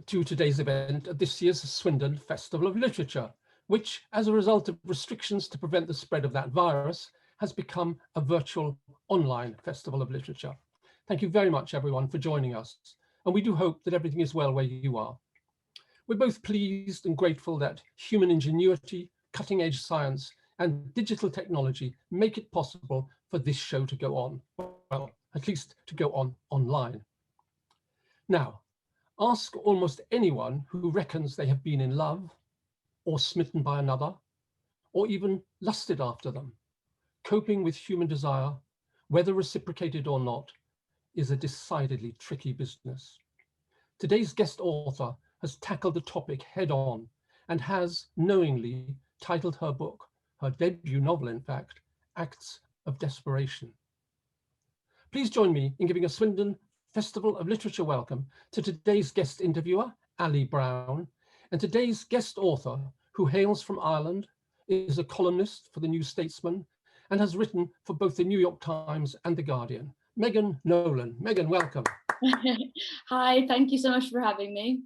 to today's event at this year's Swindon Festival of Literature, which, as a result of restrictions to prevent the spread of that virus, has become a virtual online festival of literature. Thank you very much, everyone, for joining us. And we do hope that everything is well where you are. We're both pleased and grateful that human ingenuity, cutting-edge science, and digital technology make it possible for this show to go on, well, at least to go on online. Now, ask almost anyone who reckons they have been in love, or smitten by another, or even lusted after them. Coping with human desire, whether reciprocated or not, is a decidedly tricky business. Today's guest author has tackled the topic head on and has knowingly titled her book, her debut novel in fact, Acts of Desperation. Please join me in giving a Swindon Festival of Literature welcome to today's guest interviewer, Allie Brown, and today's guest author, who hails from Ireland, is a columnist for the New Statesman, and has written for both the New York Times and The Guardian, Megan Nolan. Megan, welcome. Hi, thank you so much for having me.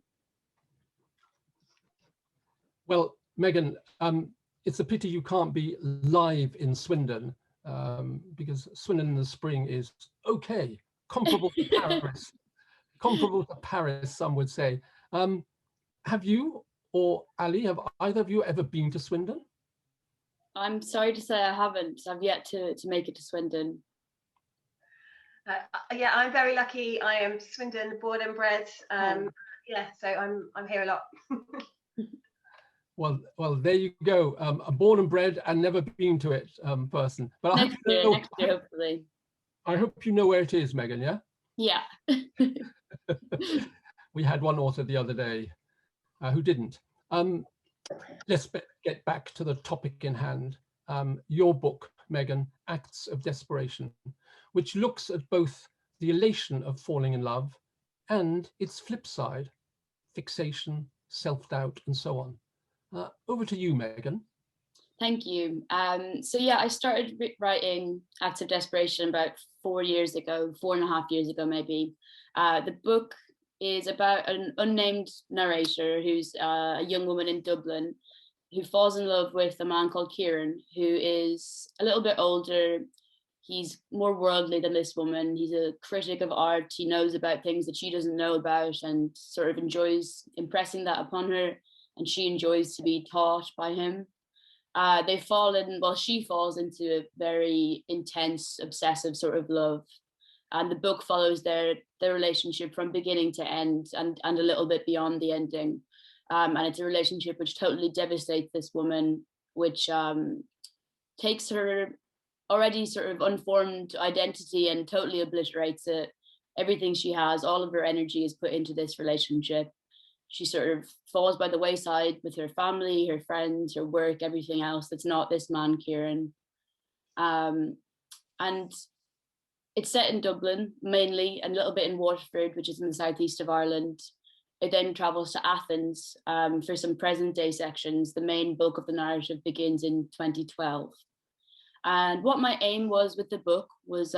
Well, Megan, it's a pity you can't be live in Swindon, because Swindon in the spring is okay, comparable to Paris, comparable to Paris, some would say. Have you or Ali, have either of you ever been to Swindon? I'm sorry to say I haven't. I've yet to make it to Swindon. Yeah, I'm very lucky. I am Swindon born and bred. Yeah, so I'm here a lot. Well, there you go. A born and bred and never been to it person. But next year, hopefully. I hope you know where it is, Megan. Yeah. Yeah. We had one author the other day who didn't. Let's get back to the topic in hand. Your book, Megan, Acts of Desperation, which looks at both the elation of falling in love and its flip side, fixation, self-doubt, and so on. Over to you, Megan. Thank you. So yeah, I started writing Acts of Desperation about 4 years ago, 4.5 years ago, maybe. The book is about an unnamed narrator who's a young woman in Dublin who falls in love with a man called Kieran, who is a little bit older. He's more worldly than this woman. He's a critic of art. He knows about things that she doesn't know about and sort of enjoys impressing that upon her. And she enjoys to be taught by him. She falls into a very intense, obsessive sort of love. And the book follows their relationship from beginning to end and a little bit beyond the ending. And it's a relationship which totally devastates this woman, which takes her already sort of unformed identity and totally obliterates it. Everything she has, all of her energy is put into this relationship. She sort of falls by the wayside with her family, her friends, her work, everything else that's not this man, Kieran. And it's set in Dublin, mainly, and a little bit in Waterford, which is in the southeast of Ireland. It then travels to Athens for some present day sections. The main bulk of the narrative begins in 2012. And what my aim was with the book was,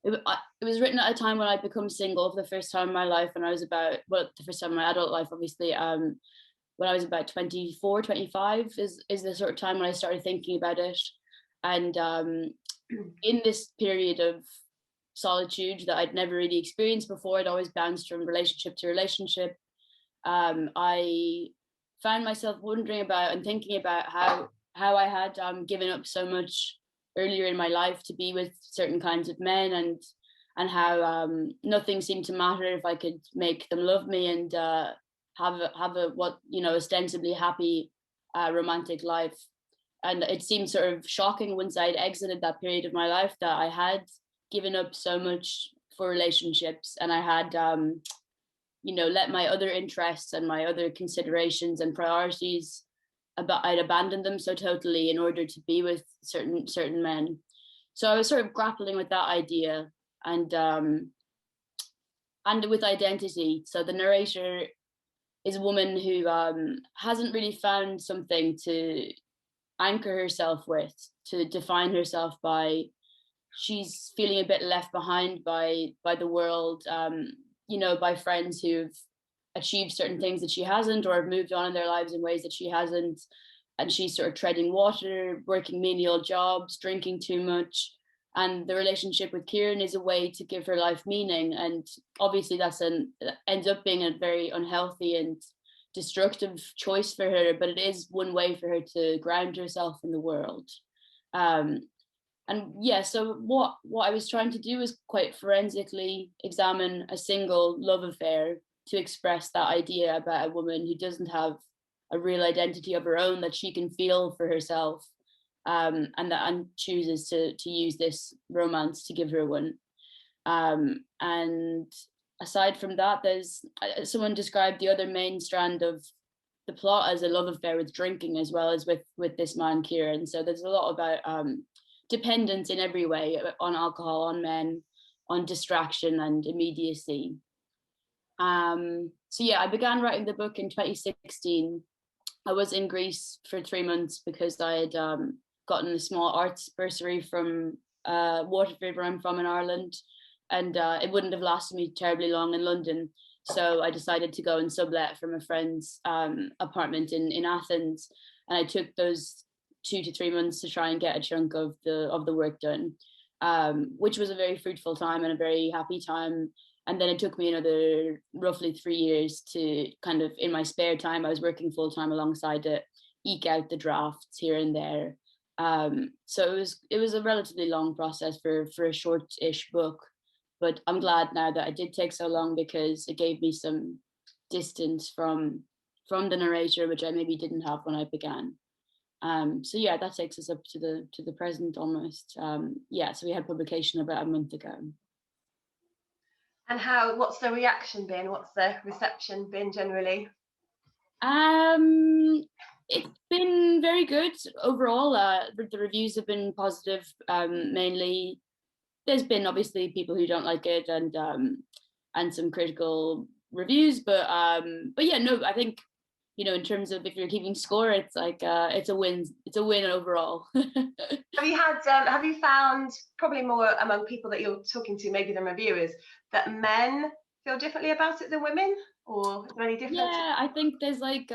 it was written at a time when I'd become single for the first time in my life, and I was the first time in my adult life, obviously, when I was about 24, 25 is the sort of time when I started thinking about it. And in this period of solitude that I'd never really experienced before, I'd always bounced from relationship to relationship. I found myself wondering about and thinking about how I had given up so much earlier in my life to be with certain kinds of men, and how nothing seemed to matter if I could make them love me and have a ostensibly happy romantic life. And it seemed sort of shocking once I'd exited that period of my life that I had given up so much for relationships, and I had let my other interests and my other considerations and priorities, I'd abandoned them so totally in order to be with certain men. So I was sort of grappling with that idea and with identity. So the narrator is a woman who hasn't really found something to anchor herself with, to define herself by. She's feeling a bit left behind by the world, by friends who've achieved certain things that she hasn't, or have moved on in their lives in ways that she hasn't, and she's sort of treading water, working menial jobs, drinking too much. And the relationship with Kieran is a way to give her life meaning, and obviously that's ends up being a very unhealthy and destructive choice for her, but it is one way for her to ground herself in the world. And yeah, so what I was trying to do is quite forensically examine a single love affair to express that idea about a woman who doesn't have a real identity of her own that she can feel for herself, and chooses to use this romance to give her one. And aside from that, there's someone described the other main strand of the plot as a love affair with drinking, as well as with this man Kieran. So there's a lot about dependence in every way, on alcohol, on men, on distraction and immediacy. So yeah, I began writing the book in 2016. I was in Greece for 3 months because I had gotten a small arts bursary from Waterford, where I'm from, in Ireland, and it wouldn't have lasted me terribly long in London. So I decided to go and sublet from a friend's apartment in Athens, and I took those 2 to 3 months to try and get a chunk of the work done, which was a very fruitful time and a very happy time. And then it took me another roughly 3 years to kind of, in my spare time, I was working full time alongside it, eke out the drafts here and there. So it was a relatively long process for a short-ish book, but I'm glad now that it did take so long, because it gave me some distance from the narrator, which I maybe didn't have when I began. So yeah, that takes us up to the present almost. Yeah, so we had publication about a month ago. And what's the reaction been? What's the reception been generally? It's been very good overall. The reviews have been positive. Mainly, there's been obviously people who don't like it, and some critical reviews, but yeah, no, I think, you know, in terms of if you're keeping score, it's like it's a win. It's a win overall. Have you found, probably more among people that you're talking to, maybe than reviewers, that men feel differently about it than women, or is there any difference? Yeah, I think there's like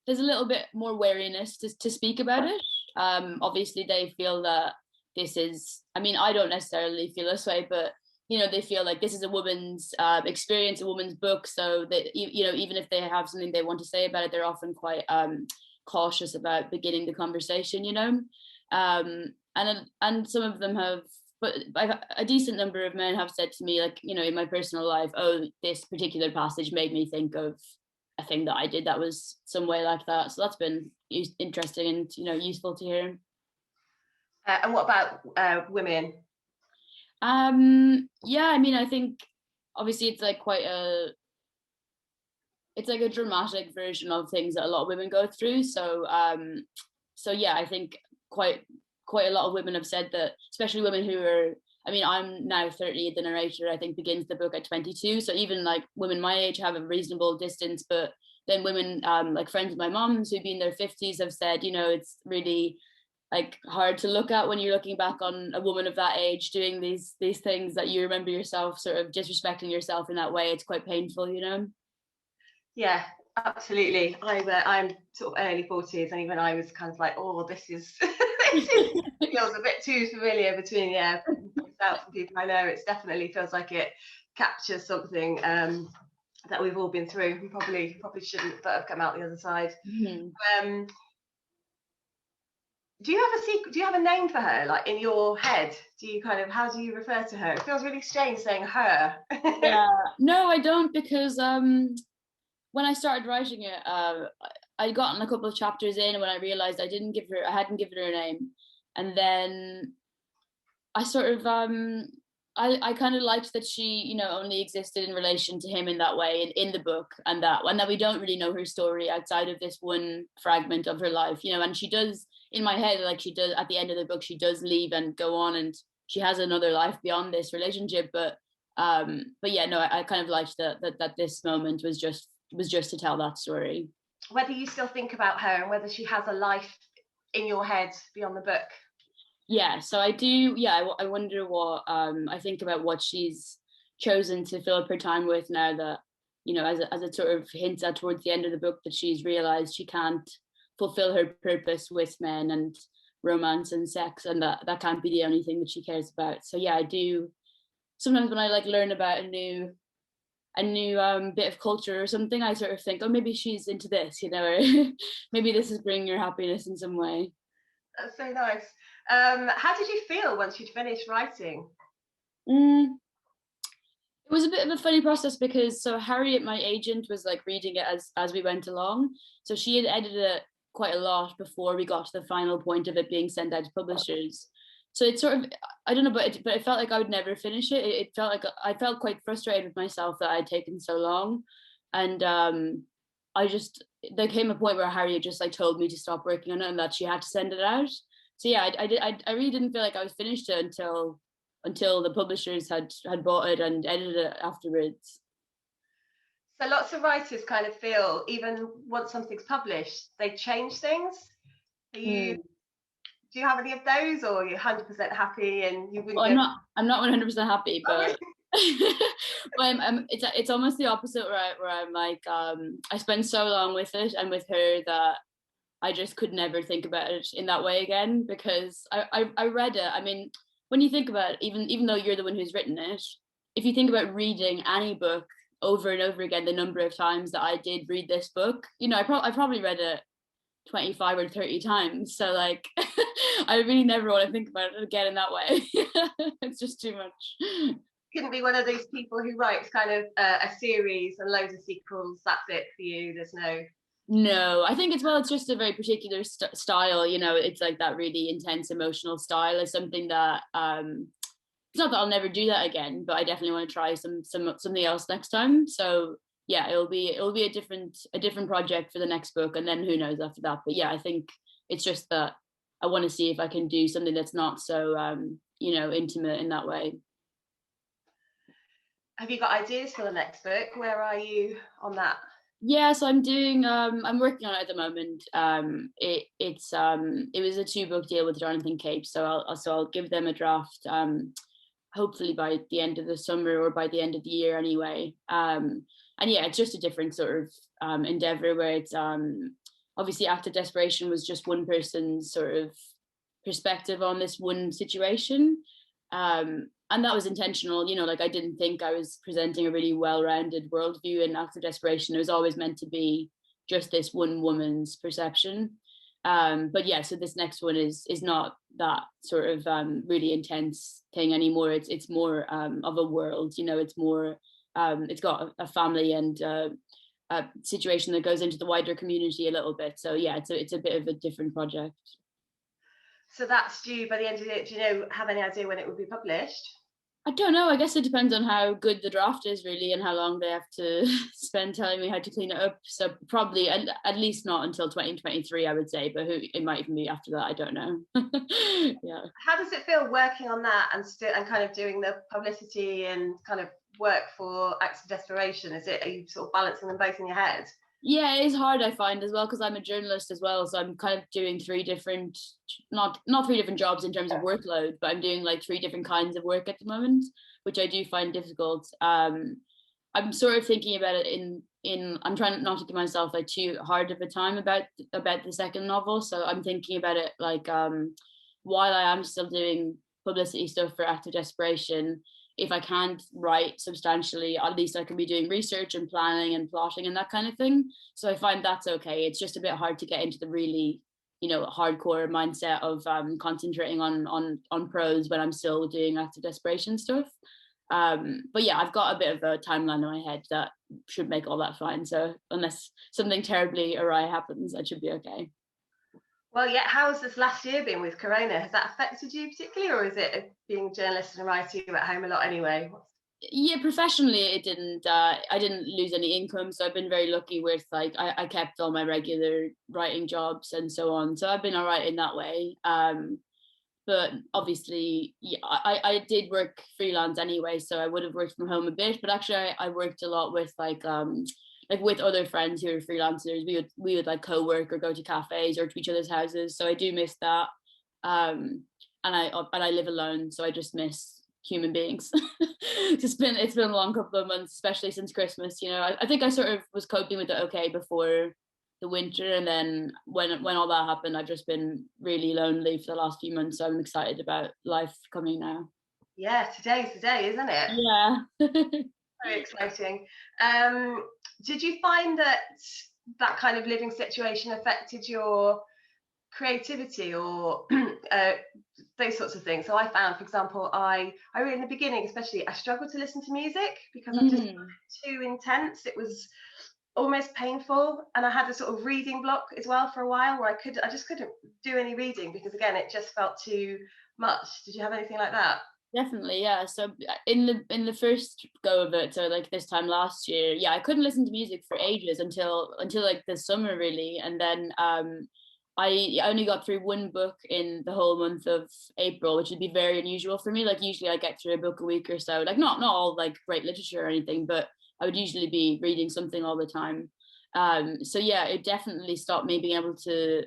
there's a little bit more wariness to speak about it. Obviously they feel that this is, I mean, I don't necessarily feel this way, but you know, they feel like this is a woman's experience, a woman's book, so that, you know, even if they have something they want to say about it, they're often quite cautious about beginning the conversation, you know. And some of them have, but a decent number of men have said to me, like, you know, in my personal life, oh, this particular passage made me think of a thing that I did that was some way like that. So that's been interesting and, you know, useful to hear. And what about women? Yeah, I mean, I think obviously it's like it's like a dramatic version of things that a lot of women go through. So yeah, I think quite a lot of women have said that, especially women who are, I mean, I'm now 30, the narrator I think begins the book at 22, so even like women my age have a reasonable distance, but then women like friends of my mom's who've been in their 50s have said, you know, it's really like hard to look at when you're looking back on a woman of that age doing these things that you remember yourself sort of disrespecting yourself in that way. It's quite painful, you know. Yeah, absolutely. I'm sort of early 40s, and even I was kind of like, oh, this feels a bit too familiar between myself and people I know. It definitely feels like it captures something that we've all been through and probably shouldn't, but have come out the other side. Mm-hmm. Do you have a name for her, like in your head? How do you refer to her? It feels really strange saying her. Yeah, no, I don't, because when I started writing it, I'd gotten a couple of chapters in when I realized I hadn't given her a name, and then I sort of I kind of liked that she, you know, only existed in relation to him in that way in the book, and that we don't really know her story outside of this one fragment of her life, you know. And she does, in my head, like she does at the end of the book, she does leave and go on, and she has another life beyond this relationship. But yeah, no, I kind of liked that this moment was just to tell that story. Whether you still think about her and whether she has a life in your head beyond the book. Yeah, so I do. Yeah, I wonder what I think about what she's chosen to fill up her time with now that you know, as it sort of hints at towards the end of the book, that she's realized she can't fulfill her purpose with men and romance and sex, and that can't be the only thing that she cares about. So yeah, I do sometimes when I like learn about a new bit of culture or something, I sort of think, oh, maybe she's into this, you know, or maybe this is bringing her happiness in some way. That's so nice. How did you feel once you'd finished writing? It was a bit of a funny process because so Harriet, my agent, was like reading it as we went along. So she had edited it quite a lot before we got to the final point of it being sent out to publishers. So it sort of, I don't know, but it felt like I would never finish it. It felt like I felt quite frustrated with myself that I'd taken so long. And there came a point where Harriet just like told me to stop working on it and that she had to send it out. So yeah, I really didn't feel like I was finished it until the publishers had bought it and edited it afterwards. So lots of writers kind of feel even once something's published, they change things. Do you have any of those, or are you 100% happy and you wouldn't? Well, I'm not 100% happy, but but it's almost the opposite where I'm like I spend so long with it and with her that I just could never think about it in that way again, because I read it. I mean, when you think about it, even though you're the one who's written it, if you think about reading any book over and over again, the number of times that I did read this book, you know, I probably read it 25 or 30 times. So like, I really never want to think about it again in that way. It's just too much. Couldn't be one of those people who writes kind of a series and loads of sequels. That's it for you. There's no, I think it's just a very particular style, you know. It's like that really intense emotional style is something that it's not that I'll never do that again, but I definitely want to try something else next time. So yeah, it'll be a different project for the next book, and then who knows after that. But yeah, I think it's just that I want to see if I can do something that's not so you know, intimate in that way. Have you got ideas for the next book? Where are you on that? Yeah, so I'm working on it at the moment. It was a 2-book deal with Jonathan Cape, so I'll give them a draft hopefully by the end of the summer or by the end of the year anyway. And yeah, it's just a different sort of endeavor where it's obviously Act of Desperation was just one person's sort of perspective on this one situation. And that was intentional, you know, like I didn't think I was presenting a really well-rounded worldview in Act of Desperation. It was always meant to be just this one woman's perception. But yeah, so this next one is not that sort of really intense thing anymore. It's more of a world, you know. It's more it's got a family and a situation that goes into the wider community a little bit. So yeah, it's a bit of a different project. So that's due by the end of the year. Do you have any idea when it will be published? I don't know. I guess it depends on how good the draft is, really, and how long they have to spend telling me how to clean it up. So probably at least not until 2023, I would say. But it might even be after that. I don't know. Yeah. How does it feel working on that and kind of doing the publicity and kind of work for Acts of Desperation? Are you sort of balancing them both in your head? Yeah, it is hard, I find, as well, because I'm a journalist as well. So I'm kind of doing 3 different, not 3 different jobs in terms of workload, but I'm doing like 3 different kinds of work at the moment, which I do find difficult. I'm sort of thinking about it I'm trying not to give myself like too hard of a time about the second novel. So I'm thinking about it like while I am still doing publicity stuff for Act of Desperation, if I can't write substantially, at least I can be doing research and planning and plotting and that kind of thing. So I find that's okay. It's just a bit hard to get into the really, you know, hardcore mindset of concentrating on prose when I'm still doing Act of Desperation stuff. But yeah, I've got a bit of a timeline in my head that should make all that fine. So unless something terribly awry happens, I should be okay. Well, yeah, how's this last year been with Corona? Has that affected you particularly, or is it being a journalist and a writer, you're at home a lot anyway? Yeah, professionally it didn't. I didn't lose any income, so I've been very lucky with like I kept all my regular writing jobs and so on. So I've been all right in that way. But obviously, yeah, I did work freelance anyway, so I would have worked from home a bit. But actually, I worked a lot with like with other friends who are freelancers. We would like co-work or go to cafes or to each other's houses. So I do miss that. And I live alone, so I just miss human beings. It's been a long couple of months, especially since Christmas. You know, I think I sort of was coping with it okay before the winter, and then when all that happened, I've just been really lonely for the last few months. So I'm excited about life coming now. Yeah, today's the day, isn't it? Yeah. Very exciting. Did you find that kind of living situation affected your creativity or those sorts of things? So I found, for example, I really, in the beginning especially, I struggled to listen to music because I just found it too intense. It was almost painful, and I had a sort of reading block as well for a while, where I just couldn't do any reading because, again, it just felt too much. Did you have anything like that? Definitely, yeah. So in the first go of it, so like this time last year, yeah, I couldn't listen to music for ages until like the summer really, and then I only got through one book in the whole month of April, which would be very unusual for me. Like usually I get through a book a week or so, like not all like great literature or anything, but I would usually be reading something all the time. So yeah, it definitely stopped me being able to.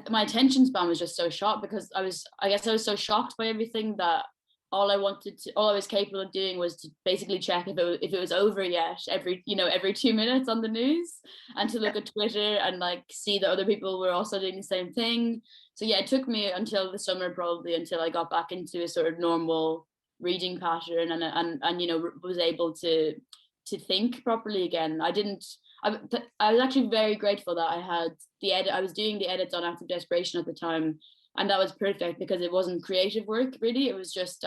My attention span was just so short because I guess I was so shocked by everything that all I was capable of doing was to basically check if it was over yet every 2 minutes on the news, and to look at Twitter and like see that other people were also doing the same thing. So yeah, it took me until the summer probably until I got back into a sort of normal reading pattern and you know was able to think properly again. I was actually very grateful that I had the edit. I was doing the edits on After Desperation at the time, and that was perfect because it wasn't creative work really. It was just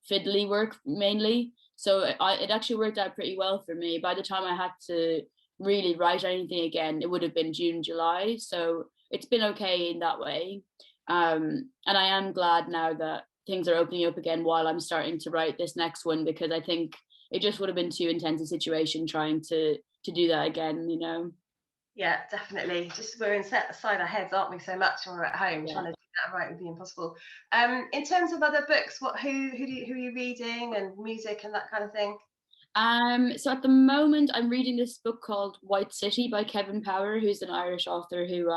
fiddly work mainly. So it actually worked out pretty well for me. By the time I had to really write anything again, it would have been June, July. So it's been okay in that way. And I am glad now that things are opening up again while I'm starting to write this next one, because I think it just would have been too intense a situation trying to do that again, you know. Yeah, definitely. Just we're inside our heads, aren't we, so much when we're at home. Yeah. Trying to do that right would be impossible. In terms of other books, who are you reading, and music and that kind of thing? So at the moment I'm reading this book called White City by Kevin Power, who's an Irish author who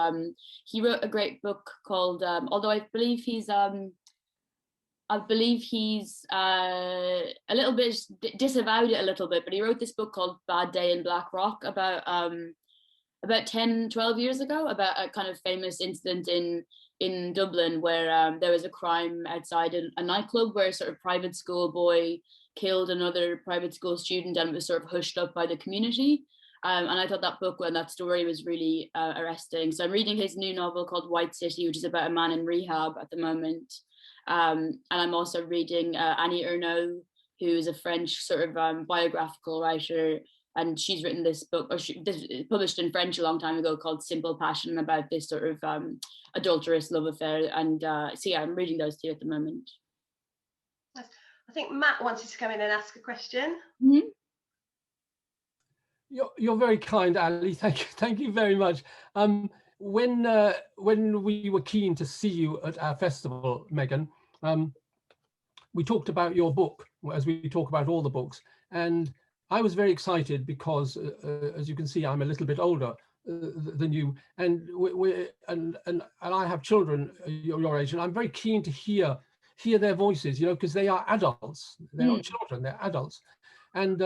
he wrote a great book called although I believe he's a little bit disavowed it a little bit, but he wrote this book called Bad Day in Black Rock about 10-12 years ago, about a kind of famous incident in Dublin where there was a crime outside a nightclub where a sort of private school boy killed another private school student, and it was sort of hushed up by the community. And I thought that book and that story was really arresting. So I'm reading his new novel called White City, which is about a man in rehab at the moment. And I'm also reading Annie Ernaux, who's a French sort of biographical writer, and she's written this book, published in French a long time ago, called Simple Passion, about this sort of adulterous love affair. And so yeah, I'm reading those two at the moment. I think Matt wanted to come in and ask a question. Mm-hmm. You're very kind, Allie. Thank you very much. When we were keen to see you at our festival, Megan, we talked about your book, as we talk about all the books, and I was very excited because, as you can see, I'm a little bit older than you, and I have children your age, and I'm very keen to hear their voices, you know, because they are adults. They're not children; they're adults, and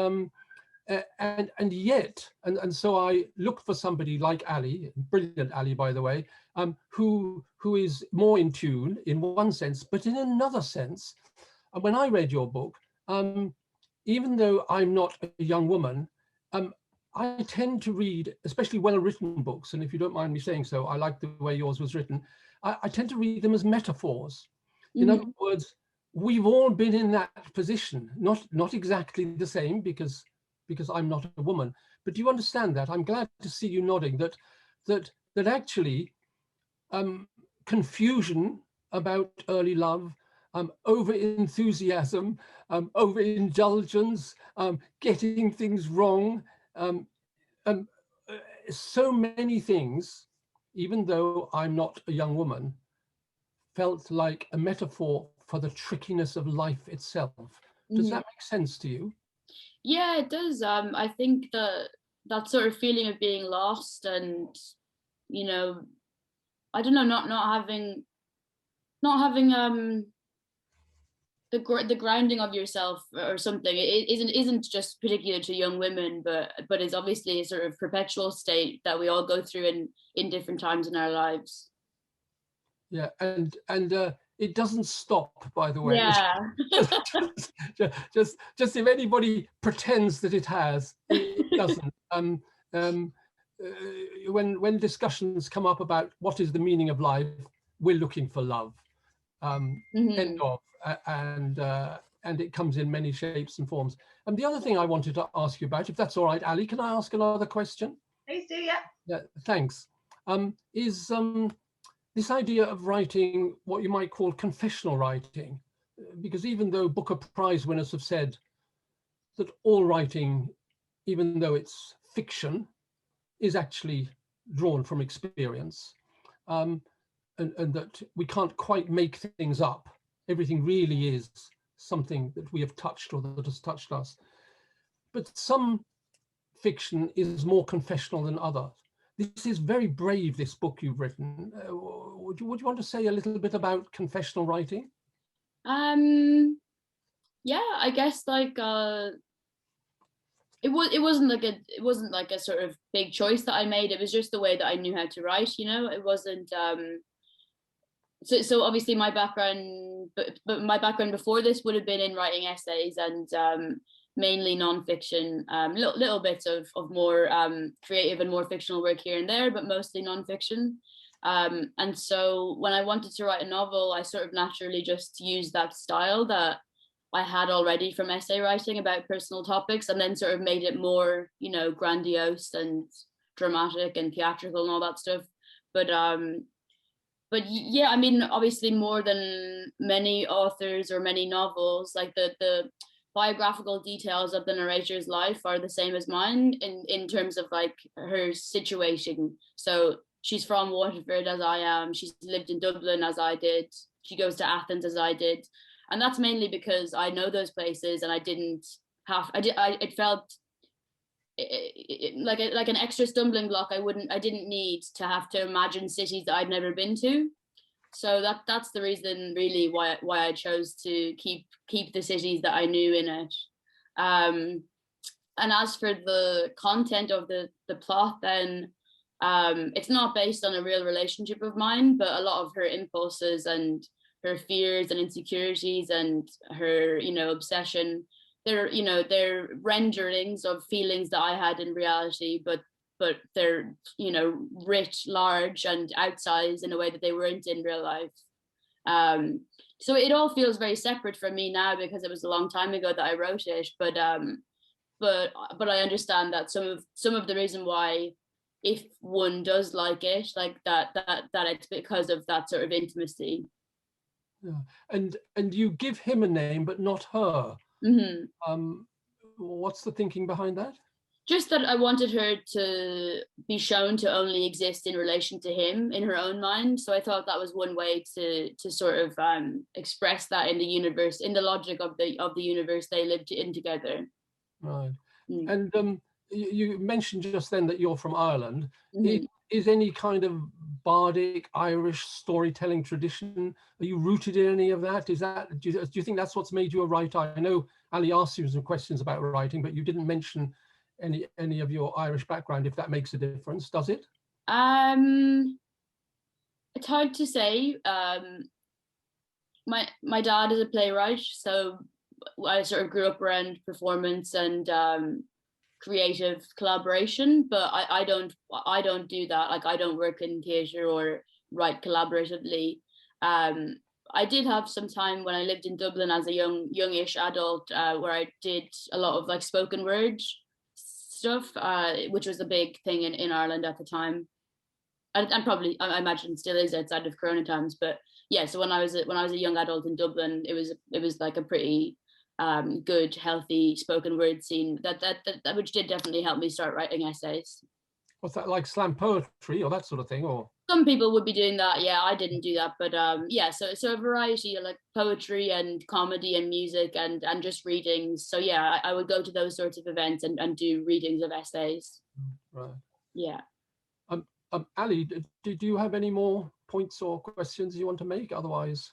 yet, so I looked for somebody like Allie, brilliant Allie, by the way, who is more in tune in one sense, but in another sense, when I read your book, even though I'm not a young woman, I tend to read, especially well-written books, and if you don't mind me saying so, I like the way yours was written. I tend to read them as metaphors. In other words, we've all been in that position, not exactly the same, because I'm not a woman. But do you understand that? I'm glad to see you nodding, that actually confusion about early love, over enthusiasm, over indulgence, getting things wrong, so many things, even though I'm not a young woman, felt like a metaphor for the trickiness of life itself. Does that make sense to you? Yeah, it does. I think that sort of feeling of being lost, and you know, I don't know, not having the grounding of yourself or something. It isn't just particular to young women, but is obviously a sort of perpetual state that we all go through in different times in our lives. Yeah, and it doesn't stop, by the way. Yeah. just if anybody pretends that it has, it doesn't. When discussions come up about what is the meaning of life, we're looking for love. End of. And it comes in many shapes and forms. And the other thing I wanted to ask you about, if that's all right, Ali, can I ask another question? Please do, yeah. Yeah, thanks. Is this idea of writing what you might call confessional writing, because even though Booker Prize winners have said that all writing, even though it's fiction, is actually drawn from experience, and that we can't quite make things up. Everything really is something that we have touched or that has touched us. But some fiction is more confessional than others. This is very brave, this book you've written. Would you want to say a little bit about confessional writing? Yeah, I guess like it wasn't like a sort of big choice that I made. It was just the way that I knew how to write, you know. It wasn't so obviously my background, but my background before this would have been in writing essays and mainly non-fiction, little bits of more creative and more fictional work here and there, but mostly non-fiction. And so when I wanted to write a novel, I sort of naturally just used that style that I had already from essay writing about personal topics, and then sort of made it more, you know, grandiose and dramatic and theatrical and all that stuff. But yeah, I mean, obviously more than many authors or many novels, like the biographical details of the narrator's life are the same as mine in terms of like her situation. So she's from Waterford as I am. She's lived in Dublin as I did. She goes to Athens as I did. And that's mainly because I know those places and I didn't have, it felt like an extra stumbling block. I didn't need to have to imagine cities that I'd never been to. So that's the reason really why I chose to keep the cities that I knew in it. And as for the content of the plot, then it's not based on a real relationship of mine, but a lot of her impulses and her fears and insecurities and her, you know, obsession, they're renderings of feelings that I had in reality, but they're, you know, writ large and outsized in a way that they weren't in real life. So it all feels very separate from me now because it was a long time ago that I wrote it, but I understand that some of the reason why, if one does like it, like that it's because of that sort of intimacy. Yeah. And you give him a name, but not her. Mm-hmm. What's the thinking behind that? Just that I wanted her to be shown to only exist in relation to him in her own mind. So I thought that was one way to sort of express that in the universe, in the logic of the universe they lived in together. Right. Mm. And you mentioned just then that you're from Ireland. Mm-hmm. Is any kind of bardic Irish storytelling tradition, are you rooted in any of that? Do you think that's what's made you a writer? I know Ali asked you some questions about writing, but you didn't mention any of your Irish background, if that makes a difference, does it? It's hard to say. My dad is a playwright, so I sort of grew up around performance and creative collaboration, but I don't do that. Like I don't work in theatre or write collaboratively. I did have some time when I lived in Dublin as a youngish adult where I did a lot of like spoken word stuff, which was a big thing in Ireland at the time, and probably I imagine still is outside of Corona times. But yeah, so when I was a young adult in Dublin, it was like a pretty good, healthy spoken word scene that which did definitely help me start writing essays. What's that, like slam poetry or that sort of thing? Or some people would be doing that. Yeah, I didn't do that, but yeah, so a variety of like poetry and comedy and music and just readings. So yeah, I would go to those sorts of events and do readings of essays. Right. Yeah. Ali, do you have any more points or questions you want to make? Otherwise,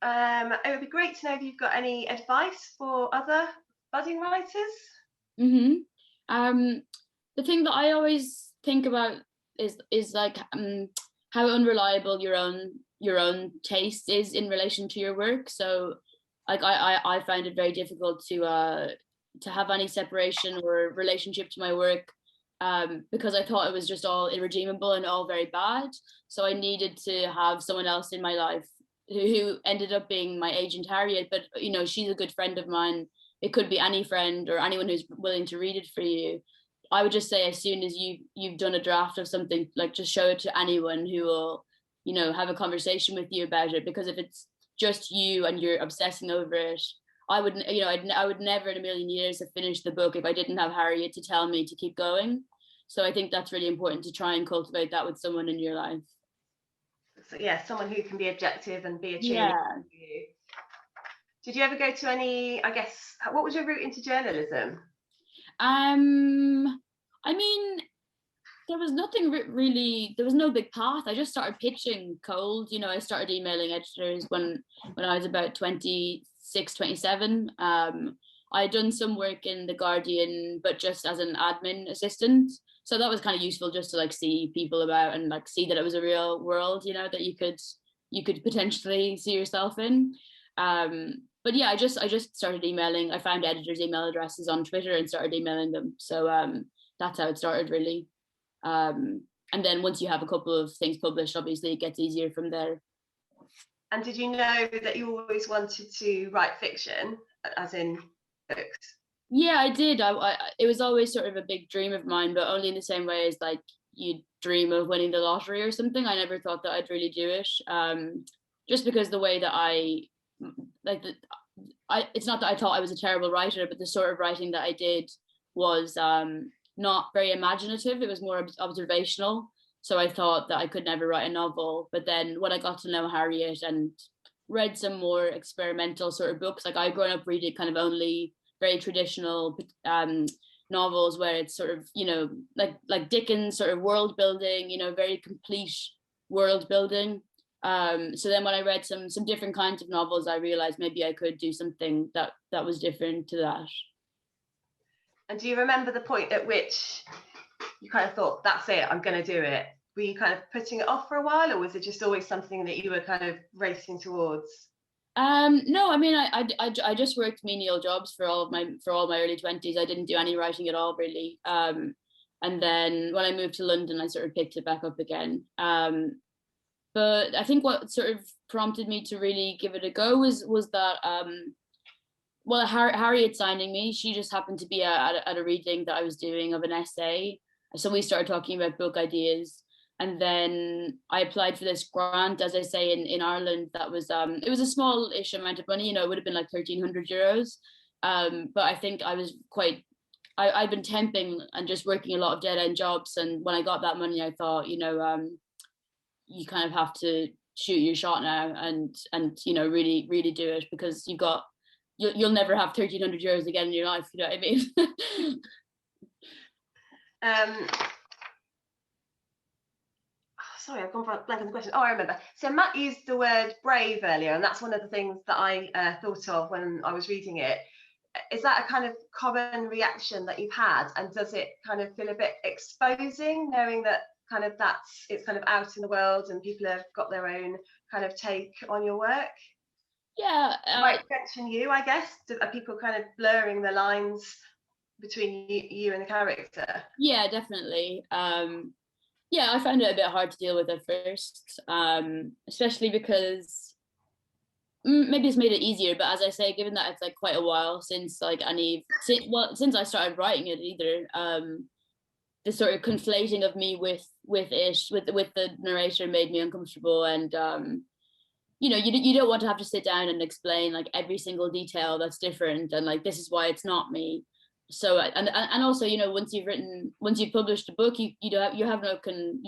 It would be great to know if you've got any advice for other budding writers. The thing that I always think about is like how unreliable your own taste is in relation to your work. So like I find it very difficult to have any separation or relationship to my work, because I thought it was just all irredeemable and all very bad. So I needed to have someone else in my life who ended up being my agent Harriet, but you know, she's a good friend of mine. It could be any friend or anyone who's willing to read it for you. I would just say, as soon as you've done a draft of something, like just show it to anyone who will, you know, have a conversation with you about it. Because if it's just you and you're obsessing over it, I would, you know, I would never in a million years have finished the book if I didn't have Harriet to tell me to keep going. So I think that's really important, to try and cultivate that with someone in your life. So yeah, someone who can be objective and be a cheerleader. Yeah. For you. Did you ever go to any, I guess, what was your route into journalism? I mean, there was nothing really, there was no big path. I just started pitching cold. You know, I started emailing editors when I was about 26, 27. I'd done some work in The Guardian, but just as an admin assistant. So that was kind of useful, just to like see people about and like see that it was a real world, you know, that you could potentially see yourself in. But yeah, I just started emailing. I found editors' email addresses on Twitter and started emailing them. So that's how it started, really. And then once you have a couple of things published, obviously it gets easier from there. And did you know that you always wanted to write fiction, as in books? Yeah, I did. It was always sort of a big dream of mine, but only in the same way as like you dream of winning the lottery or something. I never thought that I'd really do it. Just because the way that it's not that I thought I was a terrible writer, but the sort of writing that I did was not very imaginative. It was more observational. So I thought that I could never write a novel. But then when I got to know Harriet and read some more experimental sort of books, like I'd grown up reading kind of only very traditional novels where it's sort of, you know, like Dickens sort of world building, you know, very complete world building. So then when I read some different kinds of novels, I realized maybe I could do something that was different to that. And do you remember the point at which you kind of thought, that's it, I'm going to do it? Were you kind of putting it off for a while, or was it just always something that you were kind of racing towards? No, I mean, I just worked menial jobs for all my early 20s. I didn't do any writing at all, really. And then when I moved to London, I sort of picked it back up again. But I think what sort of prompted me to really give it a go was that well, Harriet signing me, she just happened to be at a reading that I was doing of an essay. So we started talking about book ideas. And then I applied for this grant, as I say, in Ireland. That was it was a small-ish amount of money, you know, it would have been like 1,300 euros. But I think I was I'd been temping and just working a lot of dead-end jobs. And when I got that money, I thought, you know, you kind of have to shoot your shot now and you know, really, really do it, because you'll never have 1,300 euros again in your life, you know what I mean? Sorry, I've gone blank on the question. Oh, I remember. So Matt used the word brave earlier, and that's one of the things that I thought of when I was reading it. Is that a kind of common reaction that you've had, and does it kind of feel a bit exposing, knowing that kind of it's kind of out in the world and people have got their own kind of take on your work? Yeah. By extension, you, I guess, are people kind of blurring the lines between you and the character? Yeah, definitely. Yeah, I found it a bit hard to deal with at first, especially because maybe it's made it easier. But as I say, given that it's like quite a while since like since I started writing it, either the sort of conflating of me with the narrator made me uncomfortable, and you know, you don't want to have to sit down and explain like every single detail that's different, and like this is why it's not me. So and also, you know, once you've published a book, you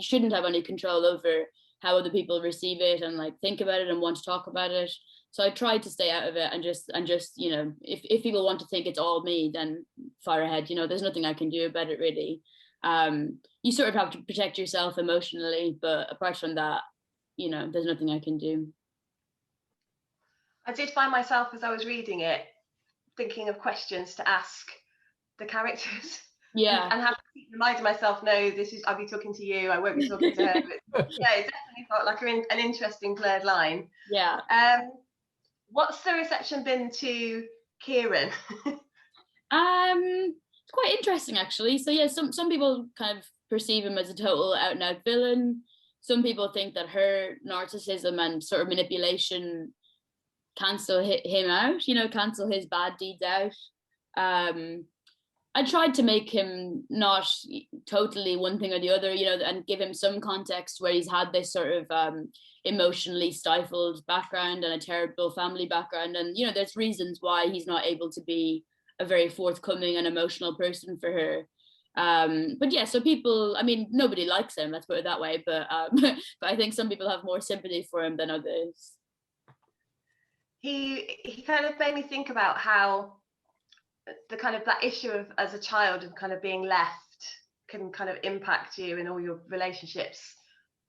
shouldn't have any control over how other people receive it and like think about it and want to talk about it. So I tried to stay out of it and just you know, if people want to think it's all me, then fire ahead. You know, there's nothing I can do about it, really. You sort of have to protect yourself emotionally, but apart from that, you know, there's nothing I can do. I did find myself, as I was reading it, thinking of questions to ask the characters. Yeah. And have to keep reminding myself, no, I'll be talking to you, I won't be talking to her. But yeah, it definitely felt like an interesting blurred line. Yeah. What's the reception been to Kieran? It's quite interesting, actually. So yeah, some people kind of perceive him as a total out and out villain. Some people think that her narcissism and sort of manipulation cancel him out, cancel his bad deeds out. I tried to make him not totally one thing or the other, and give him some context where he's had this sort of emotionally stifled background and a terrible family background. And, there's reasons why he's not able to be a very forthcoming and emotional person for her. But yeah, so people, nobody likes him, let's put it that way. But I think some people have more sympathy for him than others. He kind of made me think about how the kind of that issue of as a child of kind of being left can kind of impact you in all your relationships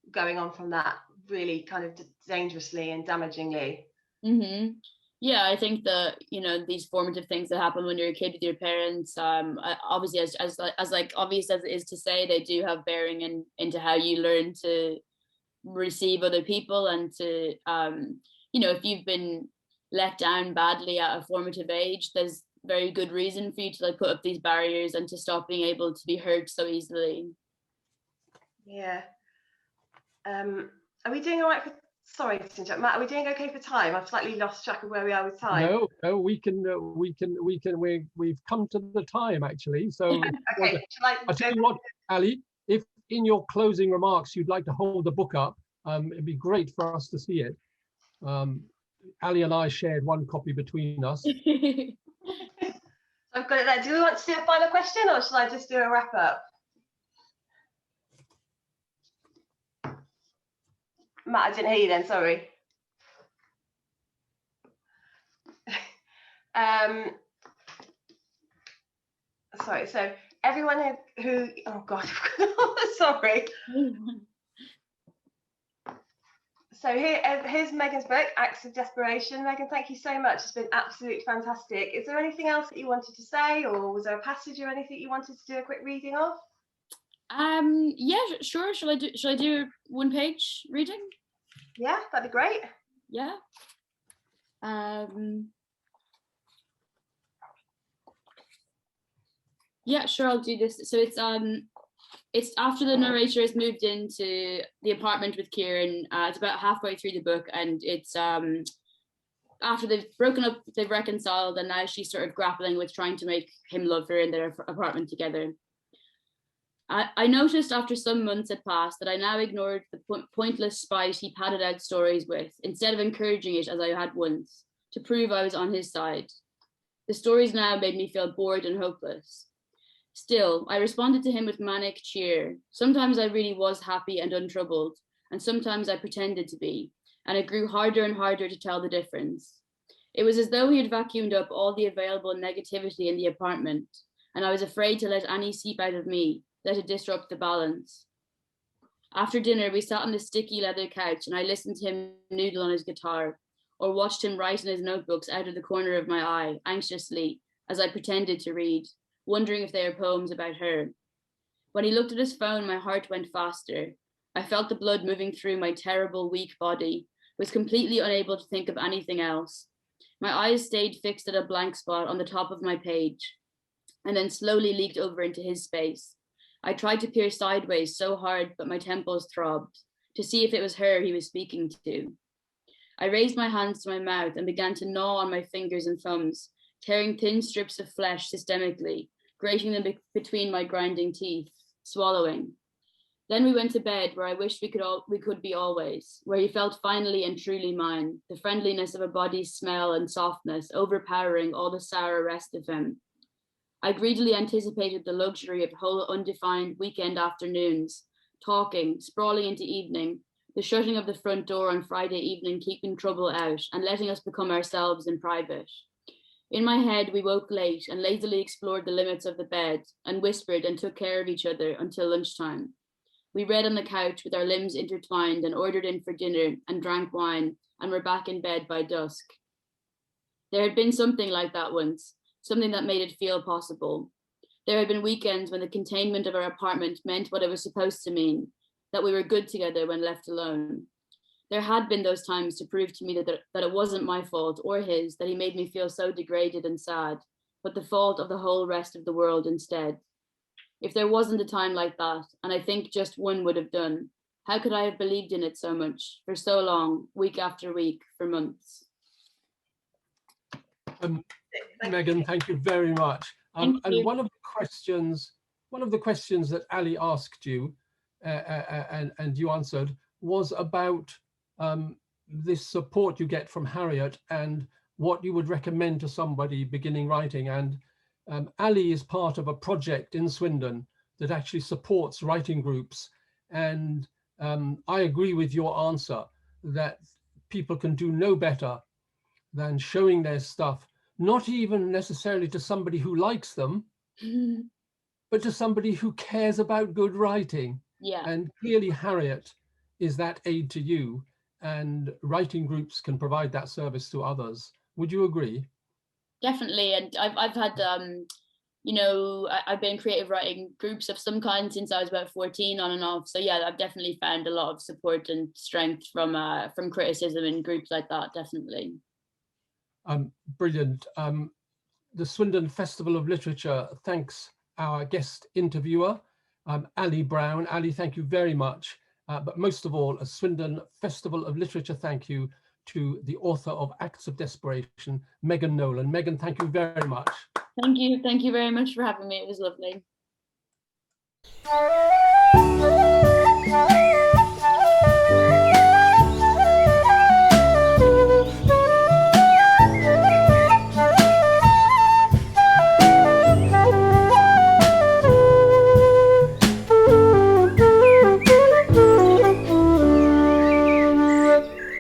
going on from that really kind of dangerously and damagingly. Mm-hmm. Yeah, I think that these formative things that happen when you're a kid with your parents, obviously as like obvious as it is to say, they do have bearing into how you learn to receive other people, and to if you've been let down badly at a formative age, there's very good reason for you to put up these barriers and to stop being able to be hurt so easily. Yeah. Are we doing all right for? Sorry to interrupt, Matt. Are we doing okay for time? I've slightly lost track of where we are with time. No, we've come to the time actually. So okay. I'll tell you what, Allie, if in your closing remarks you'd like to hold the book up, it'd be great for us to see it. Allie and I shared one copy between us. I've got it there. Do we want to do a final question, or shall I just do a wrap up? Matt, I didn't hear you then, sorry. Sorry, so everyone who oh God, sorry. So here's Megan's book, Acts of Desperation. Megan, thank you so much. It's been absolutely fantastic. Is there anything else that you wanted to say, or was there a passage or anything you wanted to do a quick reading of? Yeah, sure. Shall I do one page reading? Yeah, that'd be great. Yeah. Yeah, sure, I'll do this. So it's after the narrator has moved into the apartment with Kieran. It's about halfway through the book, and it's after they've broken up, they've reconciled, and now she's sort of grappling with trying to make him love her in their apartment together. I noticed after some months had passed that I now ignored the pointless spite he padded out stories with, instead of encouraging it as I had once, to prove I was on his side. The stories now made me feel bored and hopeless. Still, I responded to him with manic cheer. Sometimes I really was happy and untroubled, and sometimes I pretended to be, and it grew harder and harder to tell the difference. It was as though he had vacuumed up all the available negativity in the apartment, and I was afraid to let any seep out of me, let it disrupt the balance. After dinner, we sat on the sticky leather couch, and I listened to him noodle on his guitar, or watched him write in his notebooks out of the corner of my eye, anxiously, as I pretended to read, wondering if they were poems about her. When he looked at his phone, my heart went faster. I felt the blood moving through my terrible, weak body, was completely unable to think of anything else. My eyes stayed fixed at a blank spot on the top of my page, and then slowly leaked over into his space. I tried to peer sideways so hard, but my temples throbbed, to see if it was her he was speaking to. I raised my hands to my mouth and began to gnaw on my fingers and thumbs, tearing thin strips of flesh systemically, grating them between my grinding teeth, swallowing. Then we went to bed, where I wished we could be always, where he felt finally and truly mine, the friendliness of a body's smell and softness overpowering all the sour rest of him. I greedily anticipated the luxury of whole undefined weekend afternoons, talking, sprawling into evening, the shutting of the front door on Friday evening keeping trouble out and letting us become ourselves in private. In my head, we woke late and lazily explored the limits of the bed and whispered and took care of each other until lunchtime. We read on the couch with our limbs intertwined and ordered in for dinner and drank wine and were back in bed by dusk. There had been something like that once, something that made it feel possible. There had been weekends when the containment of our apartment meant what it was supposed to mean, that we were good together when left alone. There had been those times to prove to me that it wasn't my fault or his, that he made me feel so degraded and sad, but the fault of the whole rest of the world instead. If there wasn't a time like that, and I think just one would have done, how could I have believed in it so much, for so long, week after week, for months? Megan, thank you very much. Thank you. And one of the questions that Ali asked you, and you answered, was about this support you get from Harriet and what you would recommend to somebody beginning writing. And Ali is part of a project in Swindon that actually supports writing groups. And I agree with your answer that people can do no better than showing their stuff, not even necessarily to somebody who likes them, but to somebody who cares about good writing. Yeah. And clearly Harriet is that aid to you, and writing groups can provide that service to others. Would you agree? Definitely. And I've had, you know, I've been in creative writing groups of some kind since I was about 14 on and off. So yeah, I've definitely found a lot of support and strength from criticism in groups like that, definitely. Brilliant. The Swindon Festival of Literature thanks our guest interviewer, Allie Brown. Allie, thank you very much. But most of all, a Swindon Festival of Literature thank you to the author of Acts of Desperation, Megan Nolan. Megan, thank you very much. Thank you. Thank you very much for having me. It was lovely.